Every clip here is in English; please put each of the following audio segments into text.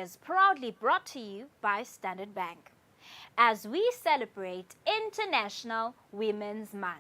is proudly brought to you by Standard Bank as we celebrate International Women's Month.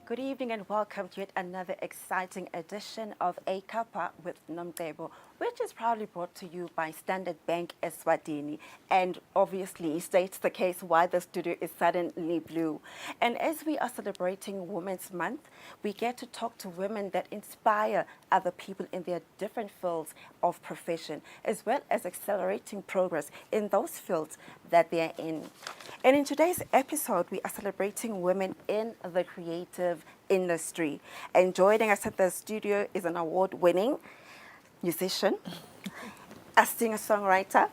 Good evening and welcome to yet another exciting edition of ACuppa with Nomcebo, which is proudly brought to you by Standard Bank Eswatini, and obviously states the case why the studio is suddenly blue. And as we are celebrating Women's Month, we get to talk to women that inspire other people in their different fields of profession, as well as accelerating progress in those fields that they are in. And in today's episode, we are celebrating women in the creative industry. And joining us at the studio is an award-winning musician, a singer-songwriter,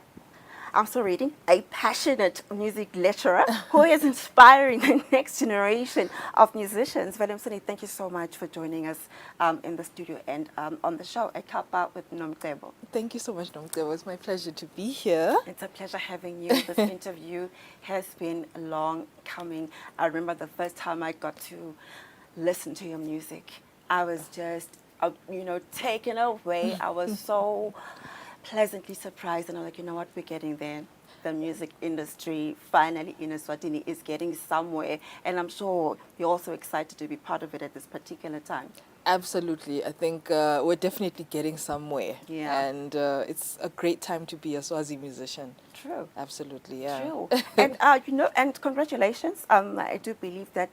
a passionate music lecturer who is inspiring the next generation of musicians. Valemsoni, thank you so much for joining us in the studio and on the show, ACuppa with Nomcebo. Thank you so much, Nomcebo. It's my pleasure to be here. It's a pleasure having you. This interview has been long coming. I remember the first time I got to listen to your music, I was just, taken away. I was so pleasantly surprised, and I'm like, you know what, we're getting there. The music industry finally in Eswatini is getting somewhere, and I'm sure you're also excited to be part of it at this particular time. Absolutely. I think we're definitely getting somewhere. Yeah. And it's a great time to be a Swazi musician. True. Absolutely, yeah. True. And, and congratulations. I do believe that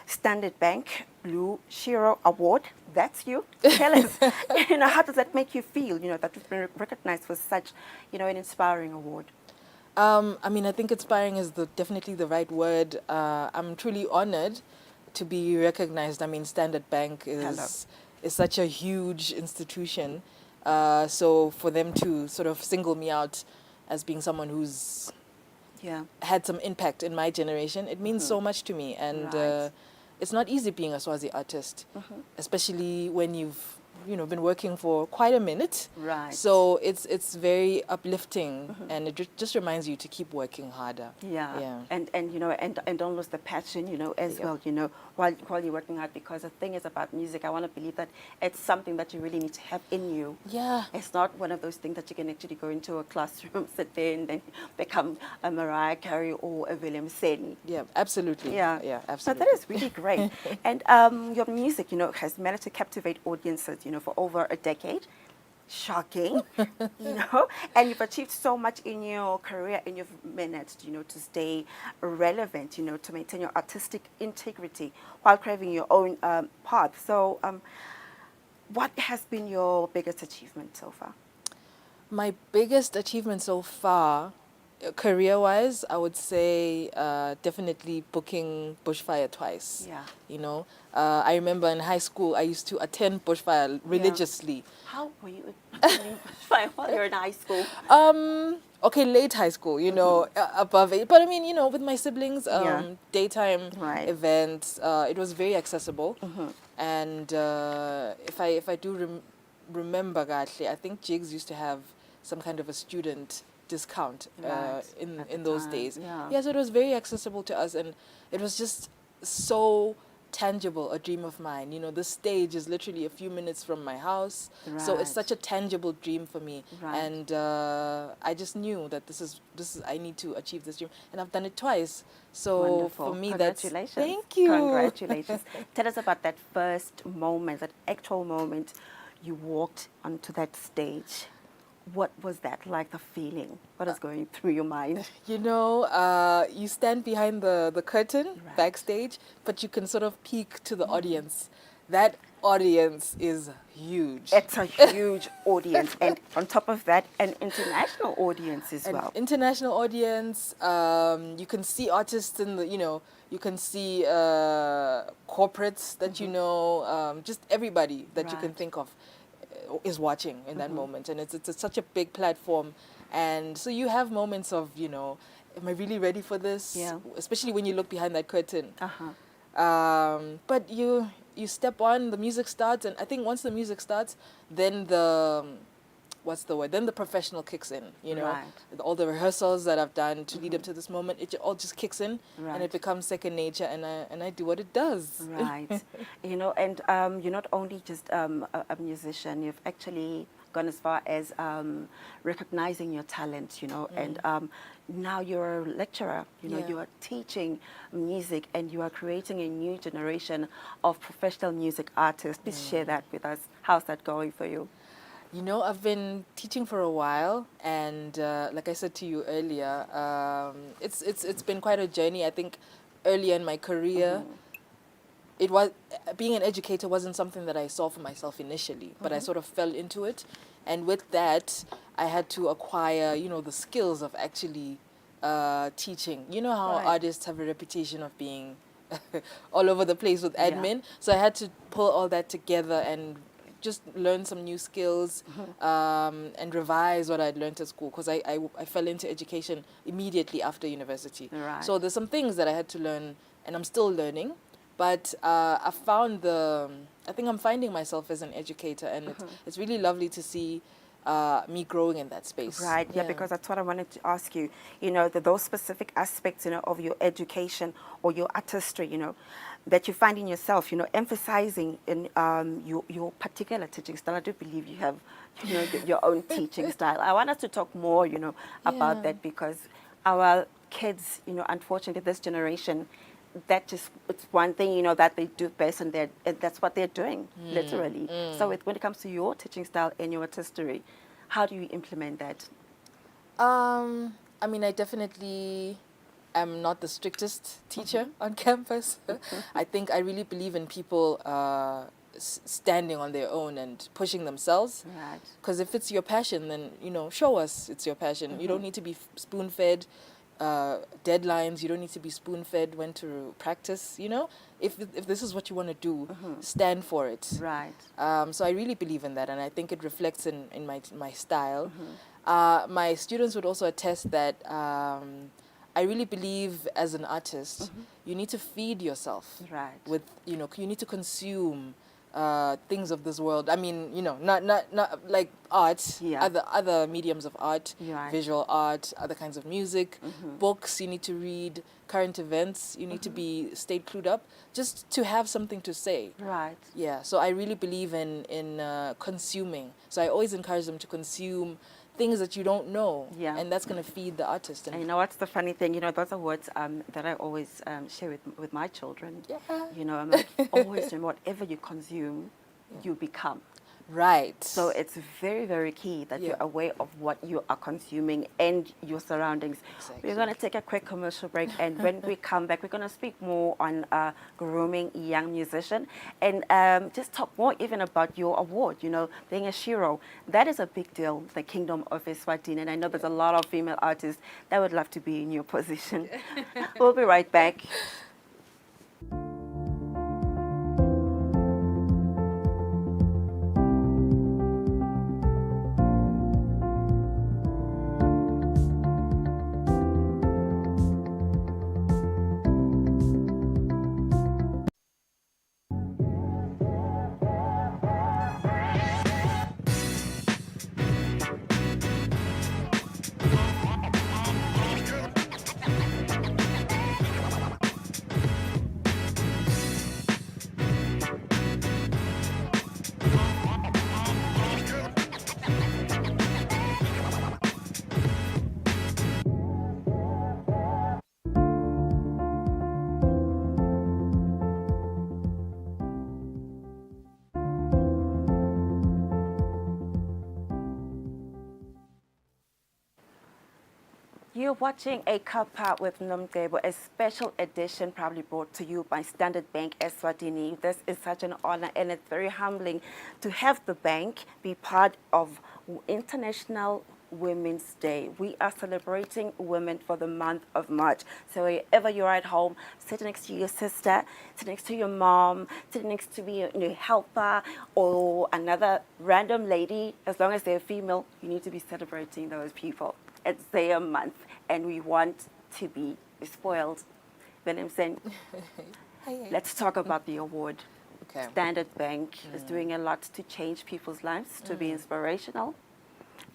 Standard Bank Blue Shiro Award, that's you. Tell us, how does that make you feel, that you've been recognized for such, an inspiring award? I think inspiring is definitely the right word. I'm truly honored to be recognized. Standard Bank is such a huge institution. So for them to sort of single me out as being someone who's had some impact in my generation, it means so much to me. And it's not easy being a Swazi artist, especially when you've been working for quite a minute. Right. So it's very uplifting, and it just reminds you to keep working harder. Yeah. And don't lose the passion, as well, while you're working hard, because the thing is about music, I want to believe that it's something that you really need to have in you. Yeah. It's not one of those things that you can actually go into a classroom, sit there, and then become a Mariah Carey or a William Seni. Yeah, absolutely. Yeah, absolutely. So that is really great. And your music, has managed to captivate audiences, for over a decade. Shocking, and you've achieved so much in your career, and you've managed, to stay relevant, to maintain your artistic integrity while craving your own path. So what has been your biggest achievement so far? My biggest achievement so far, career-wise, I would say definitely booking Bushfire twice. Yeah. I remember in high school, I used to attend Bushfire religiously. How were you attending Bushfire while you're in high school? Late high school, above it. But with my siblings, daytime events, it was very accessible. And if I do remember, Gatle, I think Jigs used to have some kind of a student discount in those days. So it was very accessible to us, and it was just so tangible, a dream of mine. The stage is literally a few minutes from my house, so it's such a tangible dream for me. And I just knew that this is I need to achieve this dream, and I've done it twice. So wonderful. For me, Congratulations. Thank you. Congratulations. Tell us about that first moment, that actual moment you walked onto that stage. What was that like, the feeling? What is going through your mind? You stand behind the curtain backstage, but you can sort of peek to the audience. That audience is huge. It's a huge audience, and on top of that, an international audience as An well. international audience. You can see artists in the, you can see corporates that just everybody that you can Right. think of is watching in that moment, and it's such a big platform, and so you have moments of, am I really ready for this? Yeah. Especially when you look behind that curtain. Uh-huh. But you step on, the music starts, and I think once the music starts, then what's the word? Then the professional kicks in. Right. All the rehearsals that I've done to lead up to this moment, it all just kicks in, and Right. it becomes second nature, and I do what it does. Right. And you're not only just a musician, you've actually gone as far as recognizing your talent, and now you're a lecturer, Yeah. you are teaching music and you are creating a new generation of professional music artists. Please share that with us. How's that going for you? I've been teaching for a while, and like I said to you earlier, it's been quite a journey. I think earlier in my career, it was being an educator wasn't something that I saw for myself initially, but I sort of fell into it, and with that, I had to acquire, the skills of actually teaching. You know how Right. artists have a reputation of being all over the place with Yeah. admin, so I had to pull all that together and just learn some new skills and revise what I'd learned at school, because I fell into education immediately after university. Right. So there's some things that I had to learn, and I'm still learning, but I think I'm finding myself as an educator, and it's really lovely to see me growing in that space. Right, yeah, because that's what I wanted to ask you. Those specific aspects, of your education or your artistry, that you find in yourself, emphasizing in your particular teaching style. I do believe you have, your own teaching style. I want us to talk more, about Yeah. that, because our kids, unfortunately, this generation, it's one thing, that they do best, and that's what they're doing, literally. So when it comes to your teaching style and your artistry, how do you implement that? I mean, I definitely am not the strictest teacher on campus. I think I really believe in people standing on their own and pushing themselves. Right. Because if it's your passion, then, show us it's your passion. You don't need to be spoon-fed deadlines. You don't need to be spoon-fed when to practice, If this is what you want to do, stand for it. Right. So I really believe in that, and I think it reflects in my style. My students would also attest that I really believe as an artist, you need to feed yourself. Right. With, you need to consume things of this world. I mean, not like art, Yeah. other mediums of art, Right. visual art, other kinds of music, books you need to read, current events, you need to stay clued up, just to have something to say. Right. Yeah, so I really believe in consuming. So I always encourage them to consume things that you don't know. Yeah. And that's going to feed the artist. And what's the funny thing? Those are words that I always share with my children. Yeah. I'm like, always remember, whatever you consume, you become. Right. So it's very, very key that you're Yeah. aware of what you are consuming and your surroundings. Exactly. We're going to take a quick commercial break, and when we come back, we're going to speak more on grooming young musician, and just talk more even about your award, being a Shiro. That is a big deal, the Kingdom of Eswatini, and I know there's a lot of female artists that would love to be in your position. We'll be right back. You're watching ACuppa with Nomcebo, a special edition probably brought to you by Standard Bank Eswatini. This is such an honor, and it's very humbling to have the bank be part of International Women's Day. We are celebrating women for the month of March. So wherever you're at home, sit next to your sister, sit next to your mom, sit next to your helper or another random lady. As long as they're female, you need to be celebrating those people. It's their month, and we want to be spoiled. Then I'm saying, let's talk about the award. Okay. Standard Bank is doing a lot to change people's lives, to be inspirational,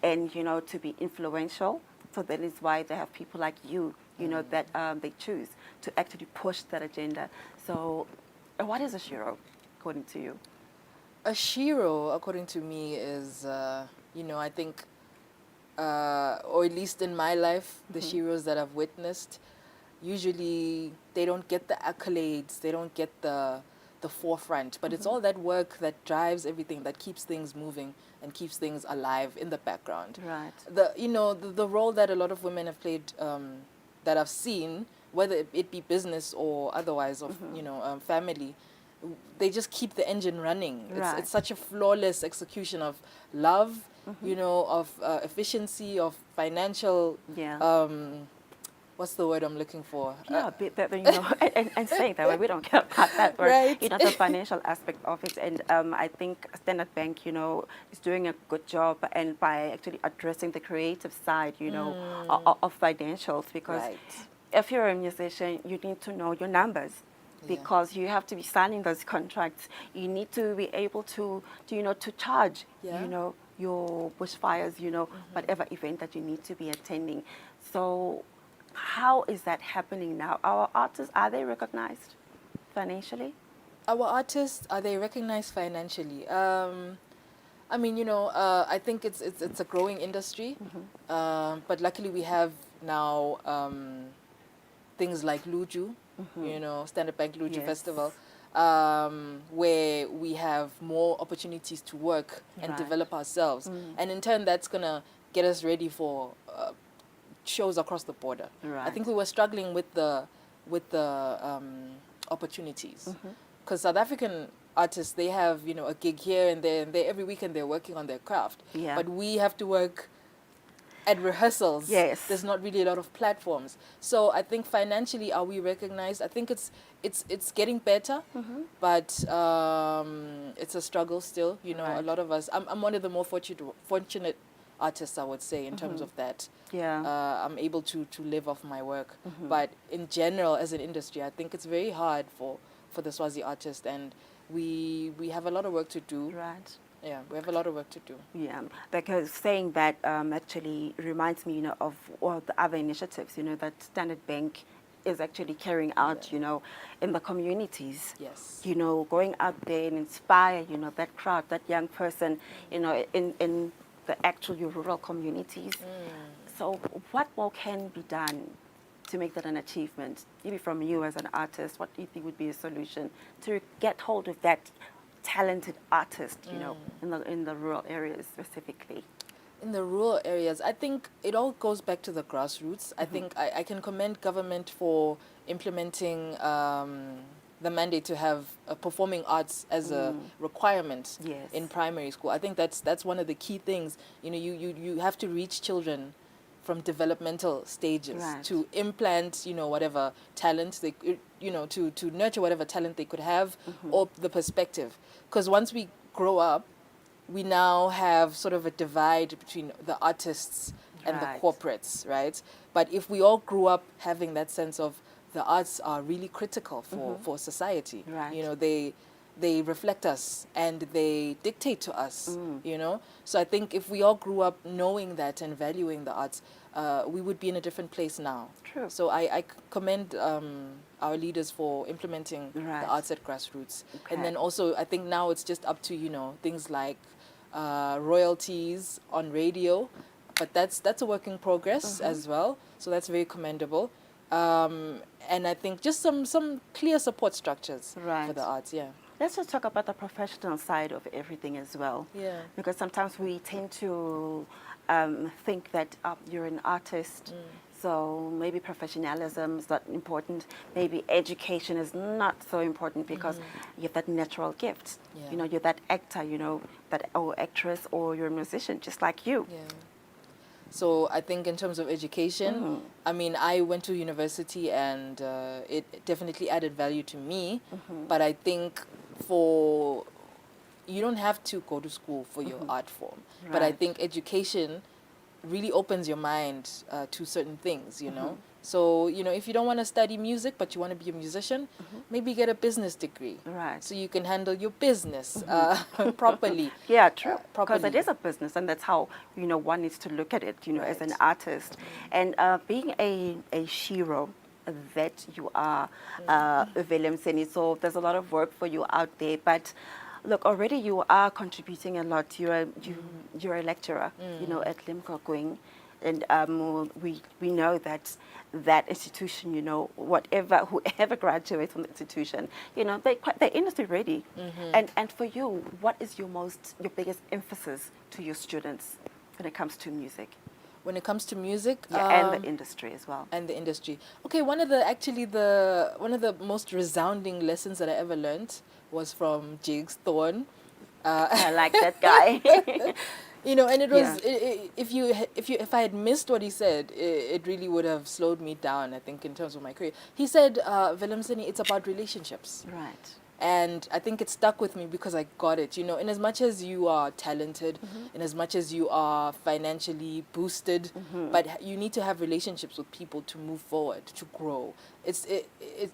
and to be influential. So that is why they have people like you, that they choose to actually push that agenda. So, what is a shiro, according to you? A shiro, according to me, is I think, or at least in my life, the shiros that I've witnessed, usually they don't get the accolades, they don't get the forefront, but it's all that work that drives everything, that keeps things moving and keeps things alive in the background. Right. The role that a lot of women have played, that I've seen, whether it be business or otherwise, of family, they just keep the engine running. Right. It's such a flawless execution of love, of efficiency, of financial. Yeah. What's the word I'm looking for? Yeah, and saying that way, we don't care about that word. Right. The financial aspect of it. And I think Standard Bank, is doing a good job, and by actually addressing the creative side, of financials, because Right. if you're a musician, you need to know your numbers. Because you have to be signing those contracts. You need to be able to charge, your bushfires, whatever event that you need to be attending. So how is that happening now? Our artists, are they recognized financially? Our artists, are they recognized financially? I think it's a growing industry, but luckily we have now things like Luju, Standard Bank Luju Festival, where we have more opportunities to work and develop ourselves. And in turn, that's going to get us ready for shows across the border. Right. I think we were struggling with the opportunities, because South African artists, they have a gig here and there, and every weekend they're working on their craft. Yeah. But we have to work at rehearsals. Yes. There's not really a lot of platforms. So I think financially, are we recognized? I think it's getting better, but it's a struggle still. Right. A lot of us. I'm one of the more fortunate artists, I would say, in terms of that. Yeah. I'm able to live off my work. But in general, as an industry, I think it's very hard for the Swazi artist, and we have a lot of work to do. Right. Yeah, we have a lot of work to do. Yeah, because saying that actually reminds me, of all the other initiatives, that Standard Bank is actually carrying out, in the communities. Yes. Going out there and inspire, that crowd, that young person, in the actual rural communities. So what more can be done to make that an achievement? Maybe from you as an artist, what do you think would be a solution to get hold of that talented artist, in the rural areas specifically? In the rural areas, I think it all goes back to the grassroots. I think I can commend government for implementing the mandate to have performing arts as a requirement in primary school. I think that's one of the key things. You have to reach children from developmental stages to implant, whatever talent they, to nurture whatever talent they could have, or the perspective. Because once we grow up, we now have sort of a divide between the artists and the corporates, right? But if we all grew up having that sense of the arts are really critical for society, they reflect us and they dictate to us, So I think if we all grew up knowing that and valuing the arts, we would be in a different place now. True. So I commend our leaders for implementing the arts at grassroots. Okay. And then also, I think now it's just up to, things like royalties on radio, but that's a work in progress as well. So that's very commendable. And I think just some clear support structures for the arts, Let's just talk about the professional side of everything as well. Yeah. Because sometimes we tend to think that you're an artist, So maybe professionalism is not important. Maybe education is not so important because you have that natural gift. Yeah. You know, you're that actor, you know, that or actress, or you're a musician, just like you. Yeah. So I think in terms of education, I mean, I went to university and it definitely added value to me. But I think for you don't have to go to school for your art form. But I Right. think education really opens your mind to certain things, you know. So, you know, if you don't want to study music, but you want to be a musician, maybe get a business degree. Right. So you can handle your business properly. Yeah, true. Because Properly. it is a business, and that's how, you know, one needs to look at it, you know, as an Right. artist. And being a shiro that you are, Willem Seni, so there's a lot of work for you out there. But look, already you are contributing a lot. You're a lecturer, you know, at Limco Gwing. And we know that that institution, you know, whoever graduates from the institution, you know, they're industry ready. And for you, what is your biggest emphasis to your students when it comes to music? When it comes to music, Yeah, and the industry as well. and the industry. Okay, one of the most resounding lessons that I ever learned was from Jigs Thorne. I like that guy. You know, and it was Yeah. if I had missed what he said, it really would have slowed me down. I think in terms of my career, he said, "Willem Seni, it's about relationships." Right. And I think it stuck with me because I got it. You know, in as much as you are talented, in as much as you are financially boosted, but you need to have relationships with people to move forward, to grow. It's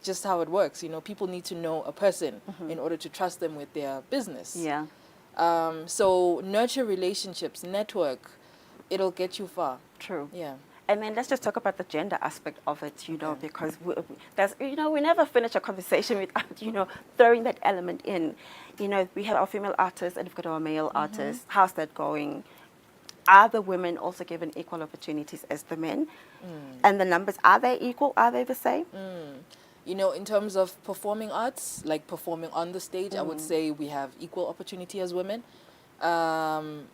just how it works. You know, people need to know a person in order to trust them with their business. Yeah. So nurture relationships, network. It'll get you far. True. Yeah. And then let's just talk about the gender aspect of it, you know, because there's, you know, we never finish a conversation without, you know, throwing that element in. You know, we have our female artists and we've got our male artists. How's that going? Are the women also given equal opportunities as the men? And the numbers, are they equal? Are they the same? You know, in terms of performing arts, like performing on the stage, I would say we have equal opportunity as women.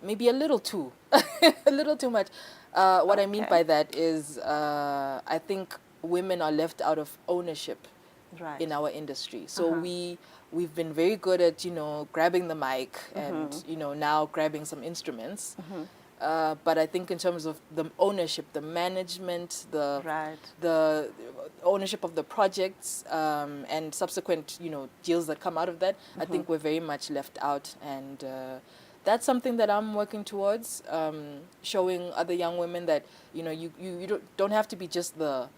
Maybe a little too, a little too much. What I mean Okay. by that is, I think women are left out of ownership Right. in our industry. So we've been very good at, you know, grabbing the mic and, you know, now grabbing some instruments. But I think in terms of the ownership, the management, Right. the ownership of the projects, and subsequent, you know, deals that come out of that, I think we're very much left out. And that's something that I'm working towards, showing other young women that, you know, you don't have to be just the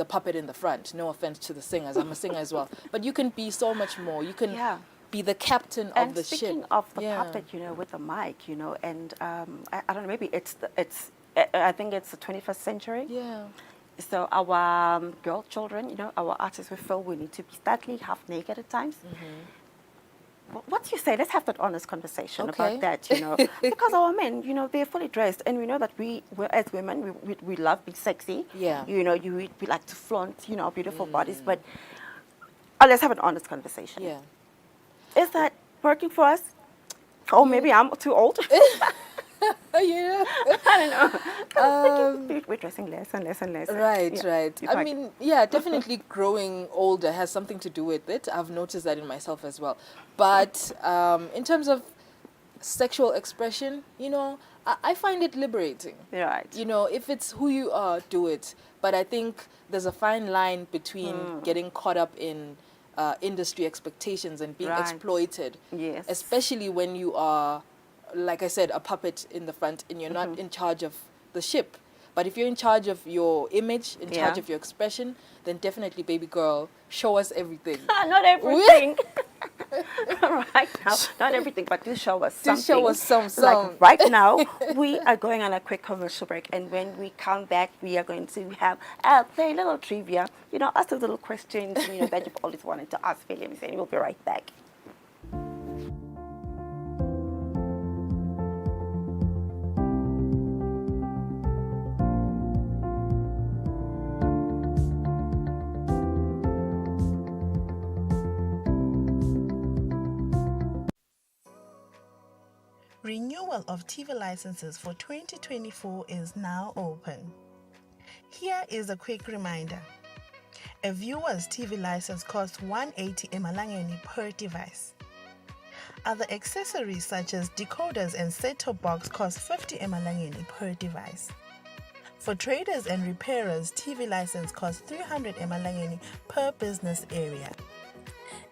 puppet in the front. No offense to the singers, I'm a singer as well. But you can be so much more. You can Yeah. be the captain And of the speaking ship. of the Yeah. puppet, you know, with the mic, you know, and I don't know, maybe I think it's the 21st century. Yeah. So our girl children, you know, our artists, we feel we need to be slightly half naked at times. What do you say? Let's have that honest conversation Okay. about that, you know, because our men, you know, they're fully dressed, and we know that as women, we love being sexy. Yeah. You know, we like to flaunt, you know, our beautiful bodies, but let's have an honest conversation. Yeah. Is that working for us? Oh, maybe I'm too old. Yeah. I don't know. 'Cause we're dressing less and less and less. Right, Yeah. right. You I can't- mean, yeah, definitely growing older has something to do with it. I've noticed that in myself as well. But in terms of sexual expression, you know, I find it liberating. Right. You know, if it's who you are, do it. But I think there's a fine line between getting caught up in industry expectations and being Right. exploited. Yes. Especially when you are, like I said, a puppet in the front and you're not in charge of the ship. But if you're in charge of your image, in charge Yeah. of your expression, then definitely, baby girl, show us everything. Not everything. Right now, not everything, but do show us Do something. show us some. Like right now, we are going on a quick commercial break, and when we come back, we are going to have play a little trivia. You know, ask the little questions, you know, that you've always wanted to ask Williams, and we'll be right back. Renewal of TV licenses for 2024 is now open. Here is a quick reminder. A viewer's TV license costs 180 emalangeni per device. Other accessories such as decoders and set-top box cost 50 emalangeni per device. For traders and repairers, TV license costs 300 emalangeni per business area.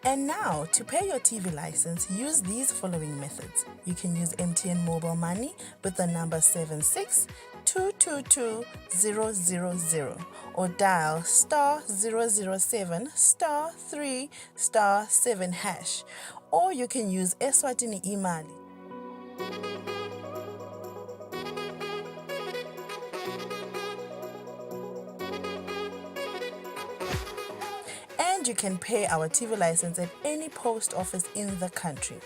And now, to pay your TV license, use these following methods. You can use MTN Mobile Money with the number 762222000 or dial *007 *3 *7 hash. Or you can use Eswatini Imali. And you can pay our TV license at any post office in the country.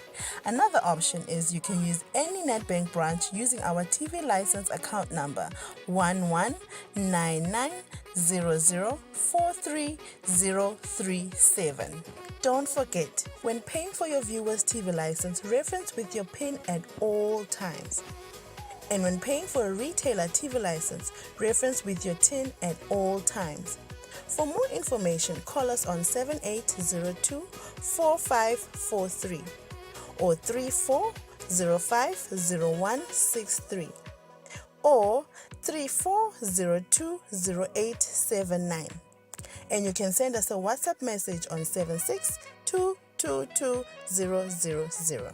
Another option is you can use any NetBank branch using our TV license account number 119900430037. Don't forget, when paying for your viewer's TV license, reference with your PIN at all times. And when paying for a retailer TV license, reference with your TIN at all times. For more information, call us on 7802-4543 or 34050163 or 34020879. And you can send us a WhatsApp message on 762222000.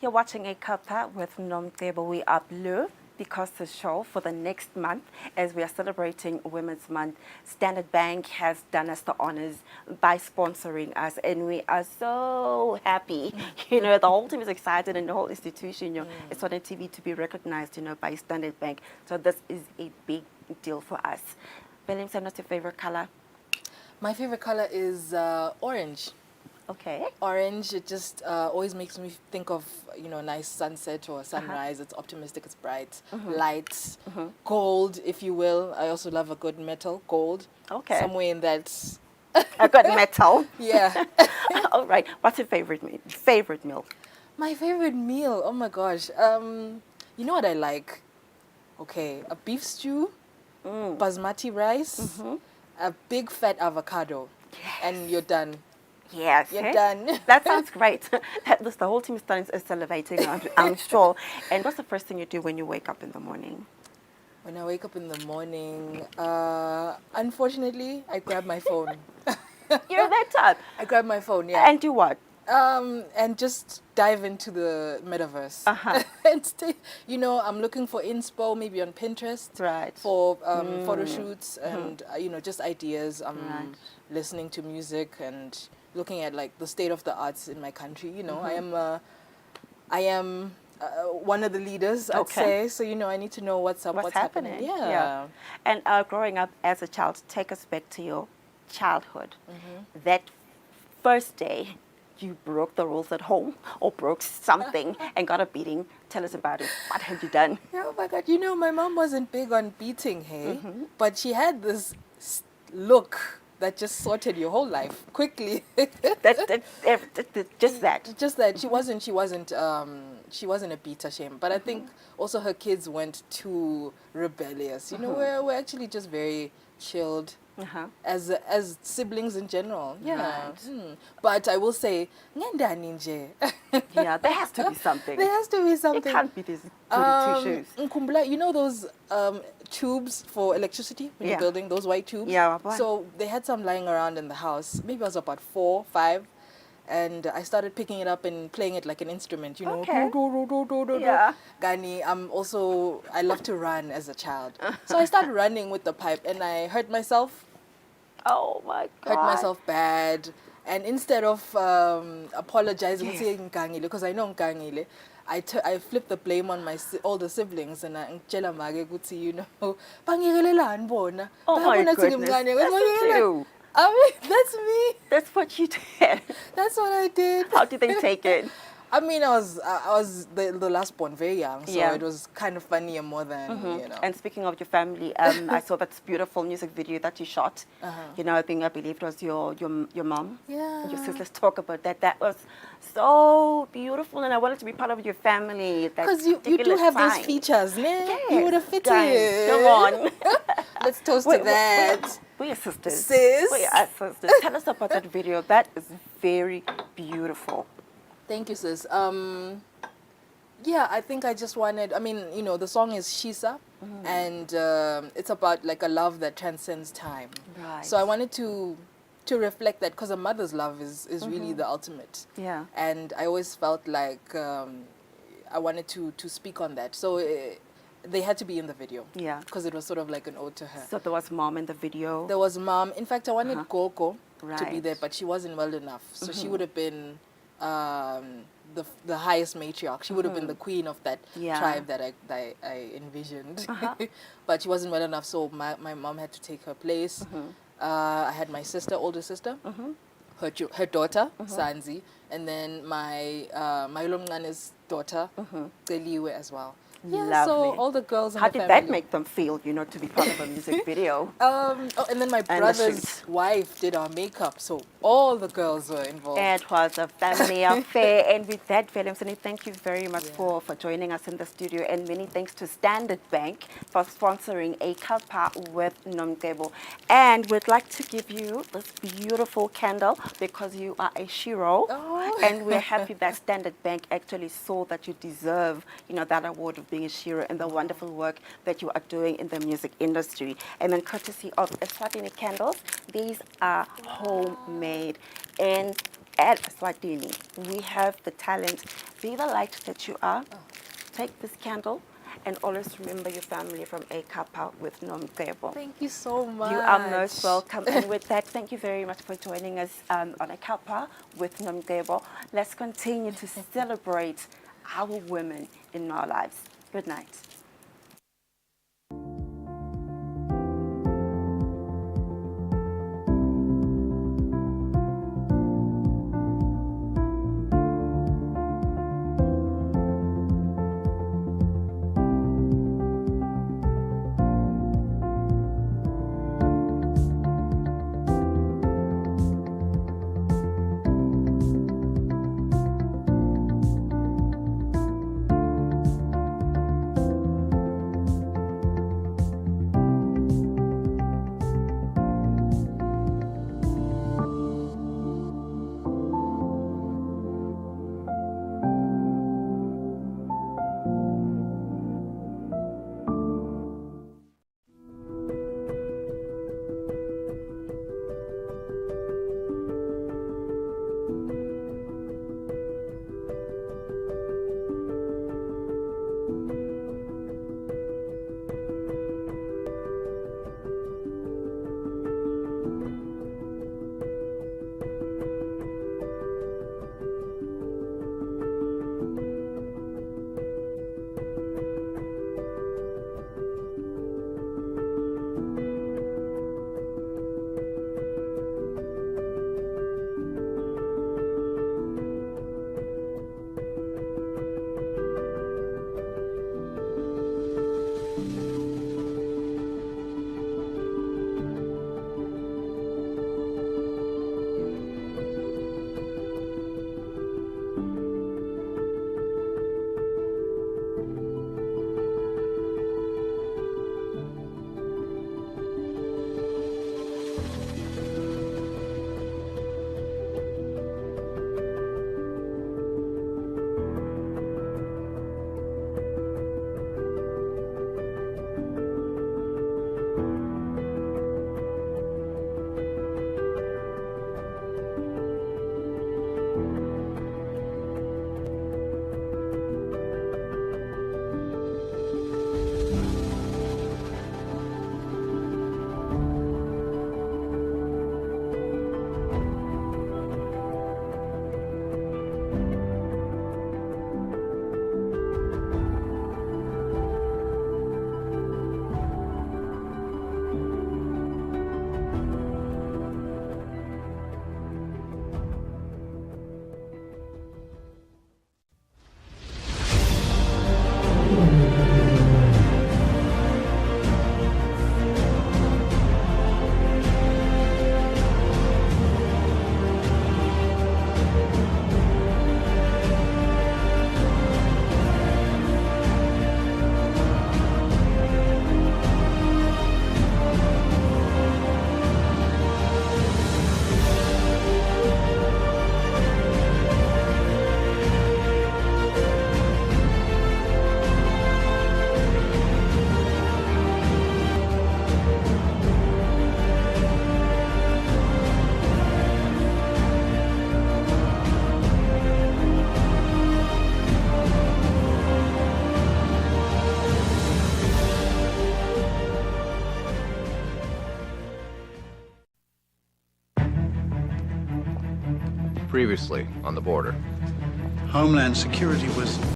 You're watching ACuppa with Nomcebo. We are blue because the show for the next month, as we are celebrating Women's Month, Standard Bank has done us the honors by sponsoring us, and we are so happy. You know, the whole team is excited, and the whole institution, you know, it's on TV to be recognized, you know, by Standard Bank. So this is a big deal for us. Belim, what's your favorite color? My favorite color is orange. Okay. Orange, it just always makes me think of, you know, a nice sunset or sunrise. It's optimistic, it's bright, light, gold, if you will. I also love a good metal, gold. Okay. Somewhere in that. A good metal. Yeah. All right. What's your favorite meal? My favorite meal? Oh my gosh. You know what I like? Okay, a beef stew, basmati rice, a big fat avocado, and you're done. Yes. You're done. That sounds great. The whole team is salivating, I'm sure. And what's the first thing you do when you wake up in the morning? When I wake up in the morning, unfortunately, I grab my phone. You're that type? I grab my phone, yeah. And do what? And just dive into the metaverse. And stay, you know, I'm looking for inspo, maybe on Pinterest. Right. For photo shoots and, you know, just ideas. I'm listening to music and looking at like the state of the arts in my country. You know, I am one of the leaders, I'd say. So, you know, I need to know what's happening. Yeah. And growing up as a child, take us back to your childhood. That first day you broke the rules at home or broke something and got a beating. Tell us about it. What have you done? Oh my God. You know, my mom wasn't big on beating, hey? But she had this look that just sorted your whole life quickly. Just that. Just that. She wasn't a beater shame. But I think also her kids weren't too rebellious. You know, we're actually just very chilled as siblings in general. Yeah. Right. But I will say, yeah, there has to be something. There has to be something. It can't be these two shoes. You know those tubes for electricity when you're building, those white tubes? Yeah. So they had some lying around in the house. Maybe I was about 4, 5. And I started picking it up and playing it like an instrument, you know. Yeah. Gani, I love to run as a child. So I started running with the pipe and I hurt myself. Oh my God. Hurt myself bad. And instead of apologizing, saying Nkangile, because I know Nkangile, I flipped the blame on my older siblings and I tell mage ukuthi, you know, bangikelelani bona. Oh my goodness. That's you. I mean, that's me. That's what you did. That's what I did. How did they take it? I mean, I was the last born, very young, so Yeah. it was kind of funnier more than you know. And speaking of your family, I saw that beautiful music video that you shot. You know, I believe it was your mom. Yeah. And your sis. Let's talk about that. That was so beautiful, and I wanted to be part of your family. Because you do have those features, né? Yes, You would have fit guys, in. come on. Let's toast to that. We're sisters. Sis. We are sisters. Tell us about that video. That is very beautiful. Thank you, sis. Yeah, I think I just wanted, I mean, you know, the song is Shisa, and it's about like a love that transcends time. Right. So I wanted to reflect that, because a mother's love is really the ultimate. Yeah. And I always felt like I wanted to speak on that. So they had to be in the video. Yeah. Because it was sort of like an ode to her. So there was mom in the video. There was mom. In fact, I wanted Coco to be Right. there, but she wasn't well enough. So she would have been the highest matriarch. She would have been the queen of that Yeah. tribe that I envisioned. But she wasn't well enough, so my mom had to take her place. I had my sister, older sister, her daughter, Sanzi, and then my Lomngane's daughter, Celiwe, as well. Yeah, so Lovely. all the girls in How the did family. that make them feel, you know, to be part of a music video? And then my And the brother's shoot. wife did our makeup, so all the girls were involved. It was a family affair. And with that, Velemsani, thank you very much for joining us in the studio. And many thanks to Standard Bank for sponsoring ACuppa with Nomcebo. And we'd like to give you this beautiful candle because you are a Shiro. Oh. And we're happy that Standard Bank actually saw that you deserve, you know, that award of being a Shiro and the wonderful work that you are doing in the music industry. And then courtesy of Eswatini candles, these are homemade. And at Eswatini, we have the talent. Be the light that you are. Take this candle and always remember your family from ACuppa with Nomcebo. Thank you so much. You are most welcome. And with that, thank you very much for joining us on ACuppa with Nomcebo. Let's continue to celebrate our women in our lives. Good night. previously on the border? Homeland Security was